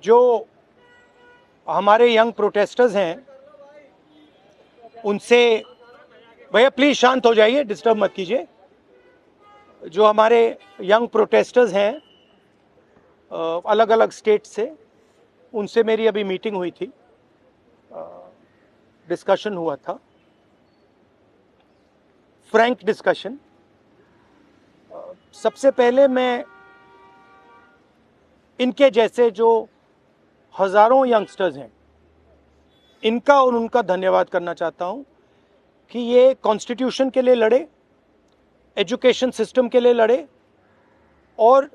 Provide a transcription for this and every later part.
जो हमारे young protesters हैं उनसे, भैया प्लीज शांत हो जाइए, डिस्टर्ब मत कीजिए। जो हमारे यंग प्रोटेस्टर्स हैं अलग अलग स्टेट से, उनसे मेरी अभी मीटिंग हुई थी, डिस्कशन हुआ था, फ्रैंक डिस्कशन। सबसे पहले मैं इनके जैसे जो हजारों यंगस्टर्स हैं इनका और उनका धन्यवाद करना चाहता हूं कि ये कॉन्स्टिट्यूशन के लिए लड़े, एजुकेशन सिस्टम के लिए लड़े और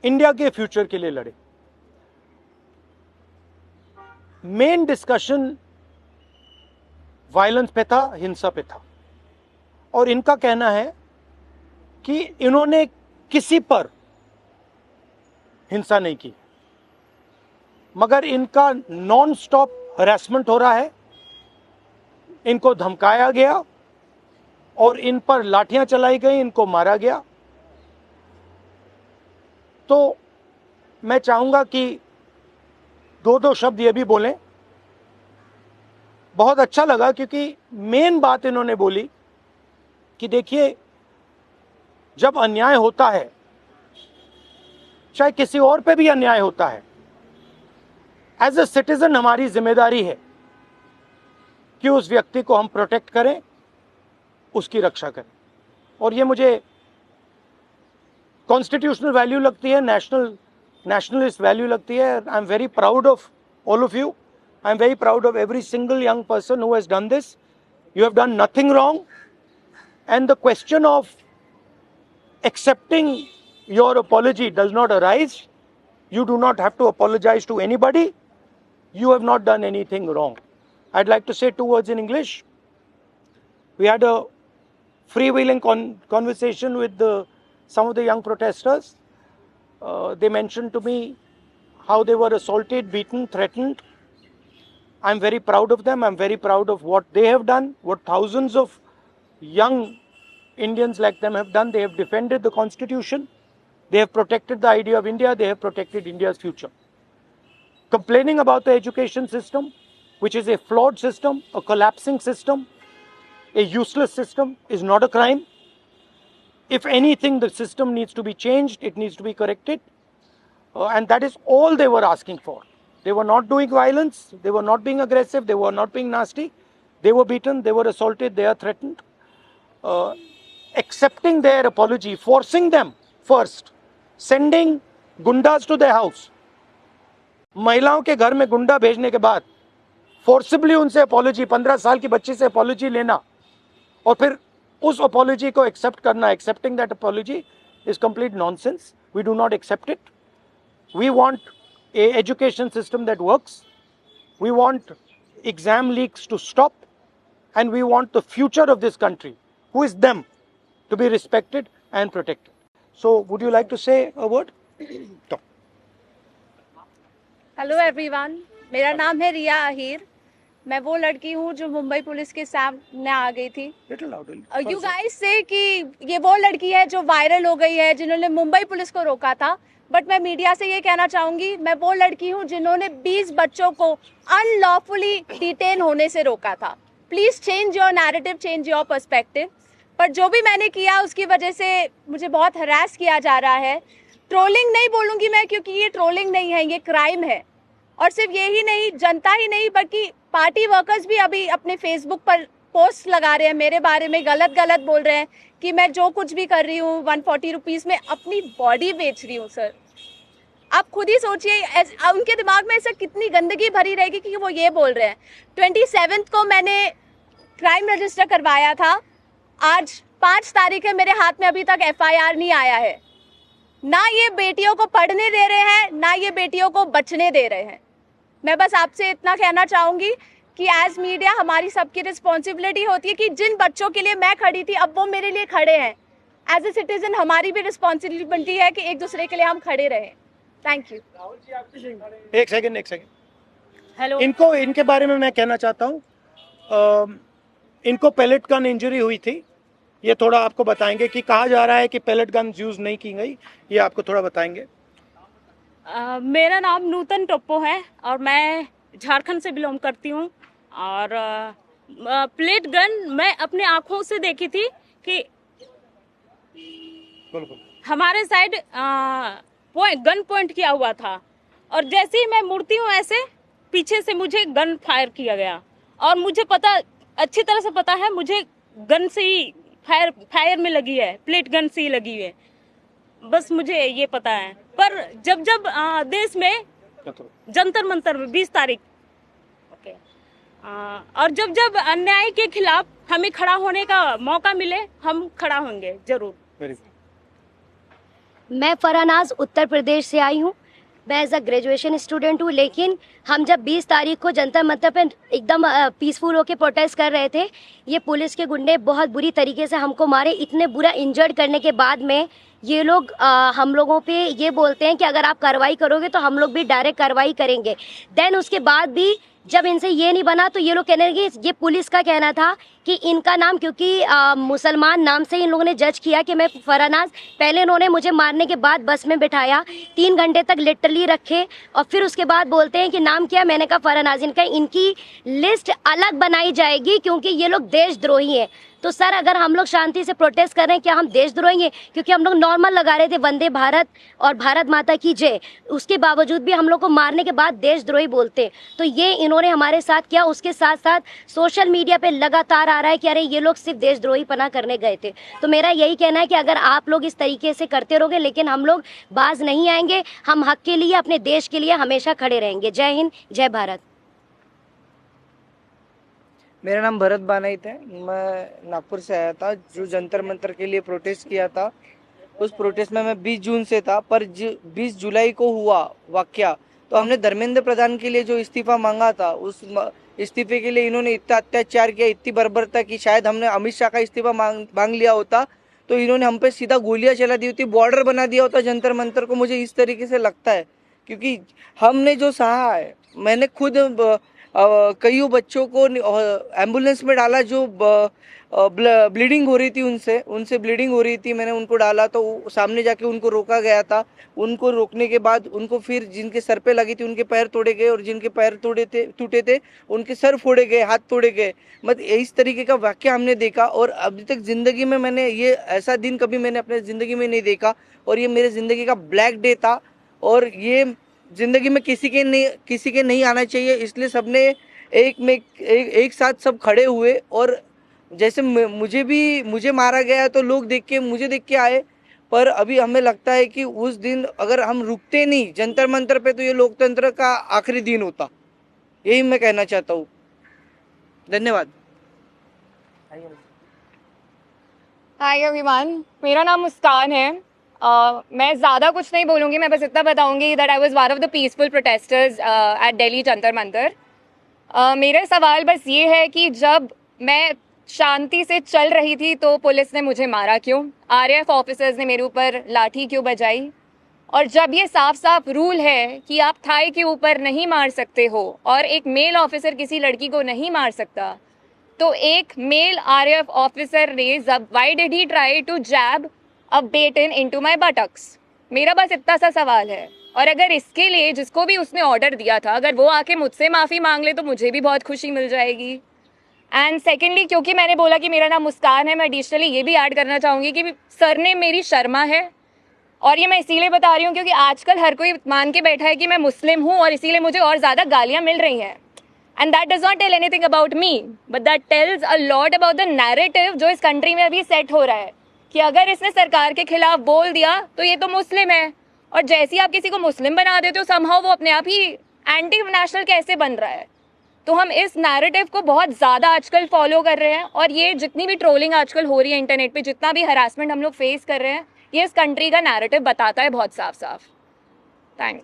इंडिया के फ्यूचर के लिए लड़े। मेन डिस्कशन वायलेंस पे था, हिंसा पे था, और इनका कहना है कि इन्होंने किसी पर हिंसा नहीं की, मगर इनका नॉन स्टॉप हरासमेंट हो रहा है, इनको धमकाया गया और इन पर लाठियां चलाई गई, इनको मारा गया। तो मैं चाहूंगा कि दो शब्द ये भी बोलें। बहुत अच्छा लगा क्योंकि मेन बात इन्होंने बोली कि देखिए, जब अन्याय होता है, चाहे किसी और पे भी अन्याय होता है, एज ए सिटीजन हमारी जिम्मेदारी है कि उस व्यक्ति को हम प्रोटेक्ट करें, उसकी रक्षा करें। और ये मुझे कॉन्स्टिट्यूशनल वैल्यू लगती है, नेशनलिस्ट वैल्यू लगती है। I am very proud of all of you. I am very proud of every single young person who has done this. You have done nothing wrong. And the question of accepting your apology does not arise. You do not have to apologize to anybody. You have not done anything wrong. I'd like to say 2 words in English. We had a freewheeling conversation with some of the young protesters. They mentioned to me how they were assaulted, beaten, threatened. I'm very proud of them. I'm very proud of what they have done, what thousands of young Indians like them have done. They have defended the Constitution. They have protected the idea of India. They have protected India's future. Complaining about the education system, which is a flawed system, a collapsing system, a useless system, is not a crime. If anything, the system needs to be changed. It needs to be corrected. And that is all they were asking for. They were not doing violence, they were not being aggressive, they were not being nasty. They were beaten, they were assaulted, they are threatened. Accepting their apology, forcing them first, sending gundas to their house. महिलाओं के घर में गुंडा भेजने के बाद forcibly उनसे apology, 15 साल की बच्ची से अपॉलॉजी लेना और फिर उस अपॉलॉजी को एक्सेप्ट करना, accepting that apology is complete nonsense. We do not accept it. We want a education system that works. We want exam leaks to stop, and we want the future of this country, who is them, to be respected and protected. So would you like to say a word? Hello everyone, मेरा नाम है रिया अहीर. मैं वो लड़की हूँ जो Mumbai police के सामने आ गई थी. यू गाइस से कि ये वो लड़की है जो वायरल हो गई है, जिन्होंने मुंबई पुलिस को रोका था. बट मैं मीडिया से ये कहना चाहूंगी, मैं वो लड़की हूँ जिन्होंने 20 बच्चों को अनलॉफुली डिटेन होने से रोका था. Please change your narrative, change your perspective. पर जो भी मैंने किया उसकी वजह से मुझे बहुत हरास किया जा रहा है. ट्रोलिंग नहीं बोलूंगी मैं, क्योंकि ये ट्रोलिंग नहीं है, ये क्राइम है. और सिर्फ यही नहीं, जनता ही नहीं बल्कि पार्टी वर्कर्स भी अभी अपने फेसबुक पर पोस्ट लगा रहे हैं, मेरे बारे में गलत बोल रहे हैं कि मैं जो कुछ भी कर रही हूँ 140 रुपीज़ में अपनी बॉडी बेच रही हूँ. सर, आप खुद ही सोचिए, उनके दिमाग में ऐसा कितनी गंदगी भरी रहेगी कि वो ये बोल रहे हैं. 27 को मैंने क्राइम रजिस्टर करवाया था. आज 5 तारीख है, मेरे हाथ में अभी तक FIR नहीं आया है. ना ये बेटियों को पढ़ने दे रहे हैं, ना ये बेटियों को बचने दे रहे हैं. मैं बस आपसे इतना कहना चाहूंगी कि एज मीडिया हमारी सबकी रिस्पॉन्सिबिलिटी होती है कि जिन बच्चों के लिए मैं खड़ी थी अब वो मेरे लिए खड़े हैं. एज ए सिटीजन हमारी भी रिस्पॉन्सिबिलिटी है कि एक दूसरे के लिए हम खड़े रहें. Thank you. एक सेकंड. हेलो, इनके बारे में मैं कहना चाहता हूँ. इनको पैलेट गन इंजरी हुई थी. ये थोड़ा आपको बताएंगे कि कहा जा रहा है कि पैलेट गन यूज नहीं की गई. ये आपको थोड़ा बताएंगे. मेरा नाम नूतन टोप्पो है और मैं झारखंड से बिलोंग करती हूँ। और प्लेट गन मैं अपने आँखों से देखी थी कि हमारे साइड गन पॉइंट किया हुआ था, और जैसे ही मैं मुड़ती हूँ ऐसे पीछे से मुझे गन फायर किया गया। और मुझे पता, अच्छी तरह से पता है, मुझे गन से ही फायर में लगी है, प्लेट गन से ही लगी है, बस मुझे ये पता है। पर जब जब देश में जंतर मंतर में 20 तारीख और जब जब अन्याय के खिलाफ हमें खड़ा होने का मौका मिले, हम खड़ा होंगे जरूर। मैं फरानाज उत्तर प्रदेश से आई हूँ। मैं एज अ ग्रेजुएशन स्टूडेंट हूँ, लेकिन हम जब 20 तारीख को जंतर मंतर पे एकदम पीसफुल होके प्रोटेस्ट कर रहे थे, ये पुलिस के गुंडे बहुत बुरी तरीके से हमको मारे। इतने बुरा इंजर्ड करने के बाद में ये लोग हम लोगों पे ये बोलते हैं कि अगर आप कार्रवाई करोगे तो हम लोग भी डायरेक्ट कार्रवाई करेंगे। देन उसके बाद भी जब इनसे ये नहीं बना तो ये लोग कहने लगे, ये पुलिस का कहना था कि इनका नाम, क्योंकि मुसलमान नाम से इन लोगों ने जज किया कि मैं फरानाज। पहले इन्होंने मुझे मारने के बाद बस में बिठाया, 3 घंटे तक लिटरली रखे, और फिर उसके बाद बोलते हैं कि नाम क्या। मैंने कहा फरानाज। इनकी लिस्ट अलग बनाई जाएगी क्योंकि ये लोग देशद्रोही हैं। तो सर, अगर हम लोग शांति से प्रोटेस्ट कर रहे हैं, क्या हम देशद्रोही हैं? क्योंकि हम लोग नॉर्मल लगा रहे थे वंदे भारत और भारत माता की जय, उसके बावजूद भी हम लोग को मारने के बाद देशद्रोही बोलते। तो ये इन्होंने हमारे साथ किया। उसके साथ साथ सोशल मीडिया पे लगातार आ रहा है कि अरे ये लोग सिर्फ देशद्रोही पना करने गए थे। तो मेरा यही कहना है कि अगर आप लोग इस तरीके से करते रहोगे, लेकिन हम लोग बाज नहीं आएंगे। हम हक के लिए, अपने देश के लिए हमेशा खड़े रहेंगे। जय हिंद, जय भारत। मेरा नाम भरत बानाइत है। मैं नागपुर से आया था, जो जंतर मंतर के लिए प्रोटेस्ट किया था। उस प्रोटेस्ट में मैं 20 जून से था, पर 20 जुलाई को हुआ वाकया, तो हमने धर्मेंद्र प्रधान के लिए जो इस्तीफा मांगा था, उस इस्तीफे के लिए इन्होंने इतना अत्याचार किया, इतनी बर्बरता की। शायद हमने अमित शाह का इस्तीफा मांग लिया होता तो इन्होंने हम पे सीधा गोलियां चला दी होती, बॉर्डर बना दिया होता जंतर मंतर को। मुझे इस तरीके से लगता है, क्योंकि हमने जो सहा है, मैंने खुद कई बच्चों को एम्बुलेंस में डाला, जो ब्लीडिंग हो रही थी, उनसे ब्लीडिंग हो रही थी। मैंने उनको डाला तो सामने जाके उनको रोका गया था। उनको रोकने के बाद उनको फिर जिनके सर पे लगी थी उनके पैर तोड़े गए, और जिनके पैर टूटे थे उनके सर फोड़े गए, हाथ तोड़े गए। मतलब इस तरीके का वाक्य हमने देखा, और अभी तक जिंदगी में मैंने ये ऐसा दिन कभी मैंने अपने जिंदगी में नहीं देखा। और ये मेरे जिंदगी का ब्लैक डे था, और ये जिंदगी में किसी के नहीं आना चाहिए। इसलिए सबने एक साथ सब खड़े हुए, और जैसे मुझे मारा गया तो लोग मुझे देख के आए। पर अभी हमें लगता है कि उस दिन अगर हम रुकते नहीं जंतर मंतर पे, तो ये लोकतंत्र का आखिरी दिन होता। यही मैं कहना चाहता हूँ। धन्यवाद। हाय एवरीवन, मेरा नाम मुस्कान है। मैं ज़्यादा कुछ नहीं बोलूँगी, मैं बस इतना बताऊँगी that I was one of the peaceful protesters at Delhi Jantar Mantar. मेरा सवाल बस ये है कि जब मैं शांति से चल रही थी तो पुलिस ने मुझे मारा क्यों? आरएएफ ऑफिसर्स ने मेरे ऊपर लाठी क्यों बजाई? और जब ये साफ साफ रूल है कि आप थाई के ऊपर नहीं मार सकते हो और एक मेल ऑफिसर किसी लड़की को नहीं मार सकता, तो एक मेल आरएएफ ऑफिसर ने why did he try to jab a baton into my buttocks? मेरा बस इतना सा सवाल है। और अगर इसके लिए जिसको भी उसने ऑर्डर दिया था, अगर वो आके मुझसे माफ़ी मांग ले तो मुझे भी बहुत खुशी मिल जाएगी। एंड सेकेंडली, क्योंकि मैंने बोला कि मेरा नाम मुस्कान है, मैं एडिशनली ये भी ऐड करना चाहूँगी कि सरनेम मेरी शर्मा है। और ये मैं इसीलिए बता रही हूँ क्योंकि आजकल हर कोई मान के बैठा है कि मैं मुस्लिम हूँ, और इसीलिए मुझे और ज़्यादा गालियाँ मिल रही हैं। And that does not tell anything about me, but that tells a lot about the narrative जो इस कंट्री में अभी सेट हो रहा है कि अगर इसने सरकार के खिलाफ बोल दिया तो ये तो मुस्लिम है, और जैसे ही आप किसी को मुस्लिम बना देते हो समहाउ वो अपने आप ही एंटी नेशनल कैसे बन रहा है। तो हम इस नैरेटिव को बहुत ज़्यादा आजकल फॉलो कर रहे हैं, और ये जितनी भी ट्रोलिंग आजकल हो रही है इंटरनेट पे, जितना भी हरासमेंट हम लोग फेस कर रहे हैं, ये इस कंट्री का नैरेटिव बताता है बहुत साफ साफ। थैंक्स।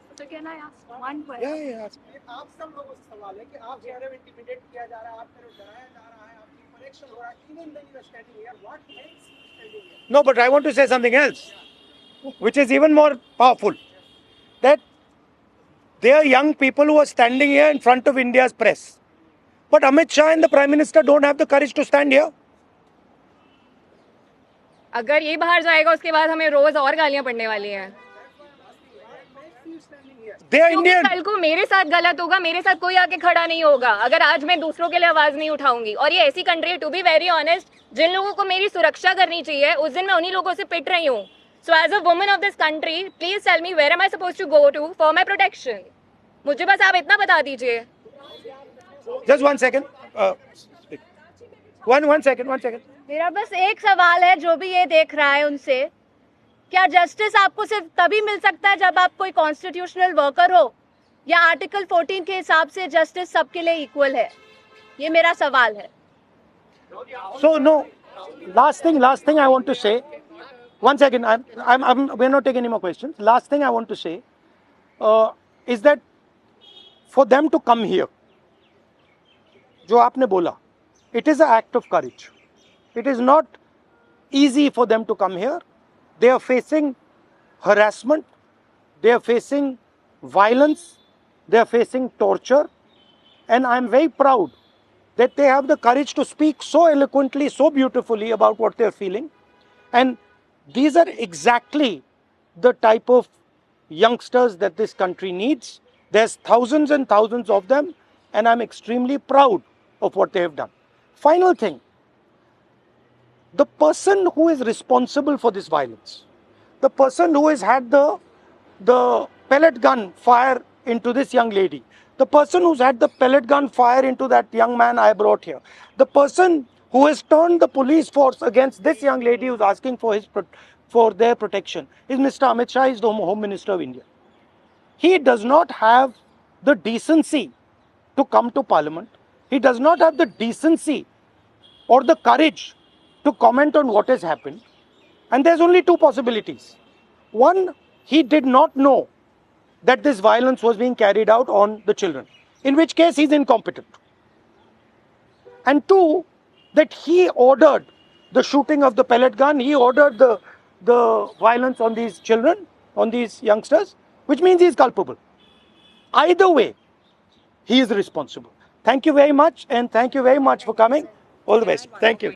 आप सब लोगों से सवाल है कि आप इंटिमिडेट किया जा रहा है, आप डराया जा रहा है, आपकी कनेक्शन हो रहा है, even when you are standing here, what else standing here? No, but I want to say something else, which is even more powerful. That there are young people who are standing here in front of India's press. But Amit Shah and the Prime Minister don't have the courage to stand here. अगर ये बाहर जाएगा उसके बाद हमें रोज और गालियां पड़ने वाली हैं। They are क्योंकि Indian. कल को मेरे साथ गलत होगा, मेरे साथ कोई आके खड़ा नहीं होगा अगर आज मैं दूसरों के लिए आवाज नहीं उठाऊंगी। और ये ऐसी कंट्री है, टू बी वेरी ऑनेस्ट, जिन लोगों को मेरी सुरक्षा करनी चाहिए उस दिन मैं उन्हीं लोगों से पिट रही हूँ। So as a woman of this country, please tell me where am I suppose to go to for my protection. मुझे बस आप इतना बता दीजिए। Just 1 second. One second. मेरा बस एक सवाल है जो भी ये देख रहा है उनसे, क्या जस्टिस आपको सिर्फ तभी मिल सकता है जब आप कोई कॉन्स्टिट्यूशनल वर्कर हो, या आर्टिकल 14 के हिसाब से जस्टिस सबके लिए इक्वल है? ये मेरा सवाल है। So no, last thing I want to say. 1 second, we're not taking any more questions. Last thing I want to say is that for them to come here, जो आपने बोला, it is an act of courage. It is not easy for them to come here. They are facing harassment, they are facing violence, they are facing torture, and I am very proud that they have the courage to speak so eloquently, so beautifully about what they are feeling. And these are exactly the type of youngsters that this country needs. There's thousands and thousands of them, and I'm extremely proud of what they have done. Final thing, the person who is responsible for this violence, the person who has had the pellet gun fire into this young lady, the person who's had the pellet gun fire into that young man I brought here, the person who has turned the police force against this young lady who's asking for their protection is Mr. Amit Shah, is the Home Minister of India. He does not have the decency to come to Parliament. He does not have the decency or the courage to comment on what has happened. And there's only two possibilities. One, he did not know that this violence was being carried out on the children, in which case he's incompetent. And two, that he ordered the shooting of the pellet gun, he ordered the violence on these children, on these youngsters, which means he is culpable. Either way, he is responsible. Thank you very much, and thank you very much for coming. All the best. Thank you.